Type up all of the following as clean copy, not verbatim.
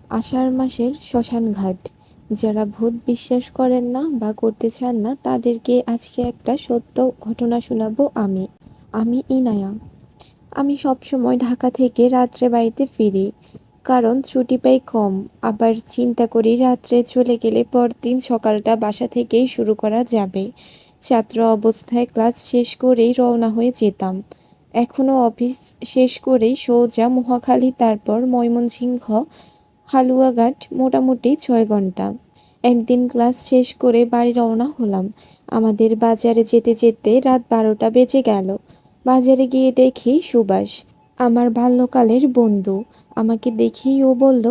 আষাঢ় মাসের শ্মশান ঘাট। যারা ভূত বিশ্বাস করেন না বা করতে চান না তাদেরকে আজকে একটা সত্য ঘটনা শোনাবো আমি। আমি ইনায়া। আমি সবসময় ঢাকা থেকে রাত্রে বাড়িতে ফিরি, কারণ ছুটি পাই কম। আবার চিন্তা করি রাত্রে চলে গেলে পরদিন সকালটা বাসা থেকেই শুরু করা যাবে। ছাত্র অবস্থায় ক্লাস শেষ করেই রওনা হয়ে যেতাম। এখনও অফিস শেষ করেই সোজা মহাখালী, তারপর ময়মনসিংহ, হালুয়াঘাট, মোটামুটি 6 ঘন্টা। একদিন ক্লাস শেষ করে বাড়ি রওনা হলাম। আমাদের বাজারে যেতে যেতে রাত 12টা বেজে গেল। বাজারে গিয়ে দেখি সুভাষ, আমার বাল্যকালের বন্ধু। আমাকে দেখেই ও বলল,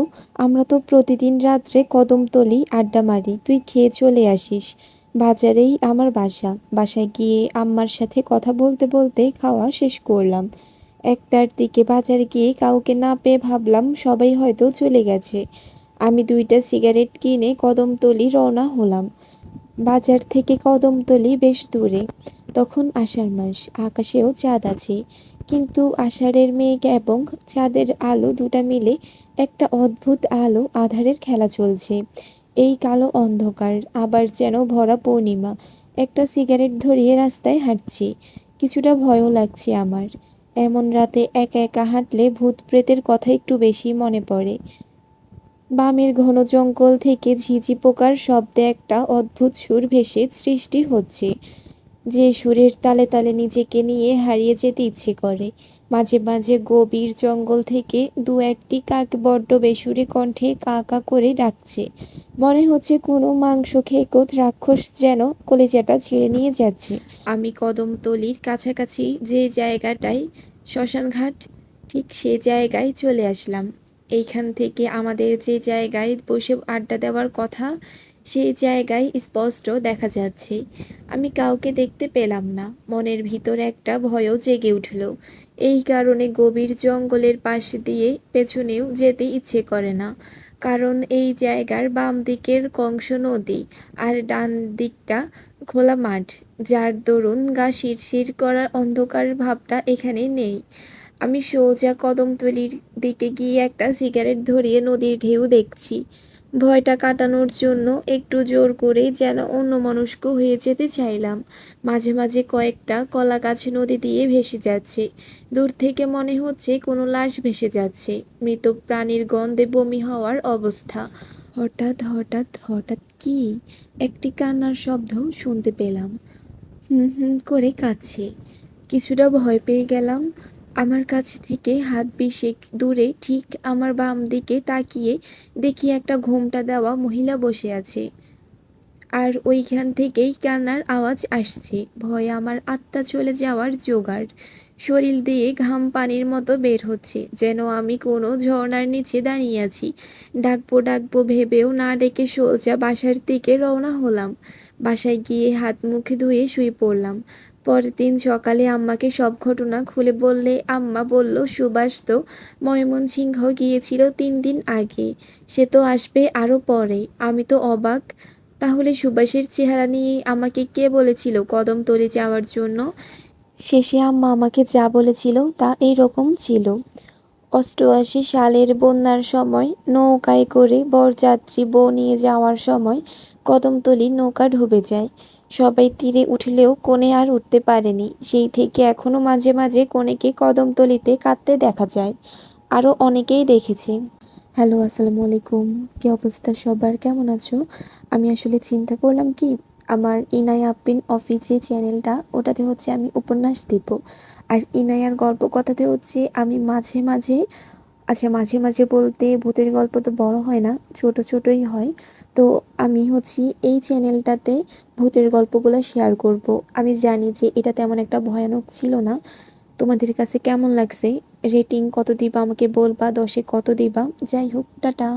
আমরা তো প্রতিদিন রাত্রে কদমতলী আড্ডা মারি, তুই খেয়ে চলে আসিস। বাজারেই আমার বাসা। বাসায় গিয়ে আম্মার সাথে কথা বলতে বলতে খাওয়া শেষ করলাম। 1টার দিকে বাজারে গিয়ে কাউকে না পেয়ে ভাবলাম সবাই হয়তো চলে গেছে। আমি 2টা সিগারেট কিনে কদমতলী রওনা হলাম। বাজার থেকে কদমতলী বেশ দূরে। তখন আষাঢ় মাস, আকাশেও চাঁদ আছে, কিন্তু আষাঢ়ের মেঘ এবং চাঁদের আলো দুটা মিলে একটা অদ্ভুত আলো আঁধারের খেলা চলছে। এই কালো অন্ধকার আবার যেন ভরা পূর্ণিমা। একটা সিগারেট ধরিয়ে রাস্তায় হাঁটছি। কিছুটা ভয়ও লাগছে আমার। এমন রাতে একা একা হাঁটলে ভূত প্রেতের কথা একটু বেশি মনে পড়ে। বামের ঘন জঙ্গল থেকে ঝিঁঝি পোকার শব্দে একটা অদ্ভুত সুর ভেসে সৃষ্টি হচ্ছে, যে সুরের তালে তালে নিজেকে নিয়ে হারিয়ে যেতে ইচ্ছে করে। মাঝে মাঝে গভীর জঙ্গল থেকে 2-1টি কাক বড্ড বেসুরে কণ্ঠে কা কা করে ডাকছে। মনে হচ্ছে কোনো মাংস খেকোত রাক্ষস যেন কলিজাটা ছিঁড়ে নিয়ে যাচ্ছে। আমি কদমতলীর কাছাকাছি যে জায়গাটায় শ্মশানঘাট, ঠিক সে জায়গায় চলে আসলাম। এইখান থেকে আমাদের যে জায়গায় বসে আড্ডা দেওয়ার কথা, সেই জায়গায় স্পষ্ট দেখা যাচ্ছে। আমি কাউকে দেখতে পেলাম না। মনের ভিতর একটা ভয়ও জেগে উঠল। এই কারণে গভীর জঙ্গলের পাশ দিয়ে পেছনেও যেতে ইচ্ছে করে না, কারণ এই জায়গার বাম দিকের কংস নদী, আর ডান দিকটা খোলা মাঠ, যার দরুন গা শিরশির করার অন্ধকার ভাবটা এখানে নেই। আমি সোজা কদমতলীর দিকে গিয়ে একটা সিগারেট ধরিয়ে নদীর ঢেউ দেখছি। ভয়টা কাটানোর জন্য একটু জোর করেই যেন অন্যমনস্ক হয়ে যেতে চাইলাম। মাঝে মাঝে কয়েকটা কলা গাছ নদী দিয়ে ভেসে যাচ্ছে। দূর থেকে মনে হচ্ছে কোনো লাশ ভেসে যাচ্ছে। মৃত প্রাণীর গন্ধে বমি হওয়ার অবস্থা। হঠাৎ হঠাৎ হঠাৎ কি একটি কান্নার শব্দ শুনতে পেলাম। হুম হুম করে কাঁদছে। কিছুটা ভয় পেয়ে গেলাম। আমার কাছ থেকে হাত 20 দূরে ঠিক আমার বাম দিকে তাকিয়ে দেখি একটা ঘোমটা দেওয়া মহিলা বসে আছে, আর ওইখান থেকেই কান্নার আওয়াজ আসছে। ভয়ে আমার আত্মা চলে যাওয়ার জোগাড়। শরীর দিয়ে ঘাম পানির মতো বের হচ্ছে, যেন আমি কোনো ঝর্ণার নিচে দাঁড়িয়ে আছি। ডাকবো ডাকবো ভেবেও না ডেকে সোজা বাসার দিকে রওনা হলাম। বাসায় গিয়ে হাত মুখ ধুয়ে শুয়ে পড়লাম। পরের দিন সকালে আম্মাকে সব ঘটনা খুলে বললে আম্মা বলল, সুভাষ তো ময়মনসিংহ গিয়েছিল 3 দিন আগে, সে তো আসবে আরও পরে। আমি তো অবাক। তাহলে সুভাষের চেহারা নিয়ে আমাকে কে বলেছিল কদমতলী যাওয়ার জন্য? শেষে আম্মা আমাকে যা বলেছিল তা এইরকম ছিল। 88 সালের বন্যার সময় নৌকায় করে বরযাত্রী বউ নিয়ে যাওয়ার সময় কদমতলীর নৌকা ডুবে যায়। সবাই তীরে উঠলেও কনে আর উঠতে পারেনি। সেই থেকে এখনো মাঝে মাঝে কনেকে কদমতলীতে কাঁদতে দেখা যায়। আরও অনেকেই দেখেছে। হ্যালো, আসসালামু আলাইকুম। কী অবস্থা সবার, কেমন আছো? আমি আসলে চিন্তা করলাম কি, আমার ইনায়া আপ্রিন অফিস যে চ্যানেলটা, ওটাতে হচ্ছে আমি উপন্যাস দেব। আর ইনায়ার গল্প কথাতে হচ্ছে আমি মাঝে মাঝে, আচ্ছা মাঝে মাঝে বলতে ভূতের গল্প তো বড় হয় না, ছোট ছোটই হয়। তো আমি হচ্ছে এই চ্যানেলটাতে ভূতের গল্পগুলো শেয়ার করব। আমি জানি যে এটা তেমন একটা ভয়ানক ছিল না। তোমাদের কাছে কেমন লাগছে? রেটিং কত দিবা আমাকে বলবা, 10-এ কত দিবা? যাই হোক, টাটা।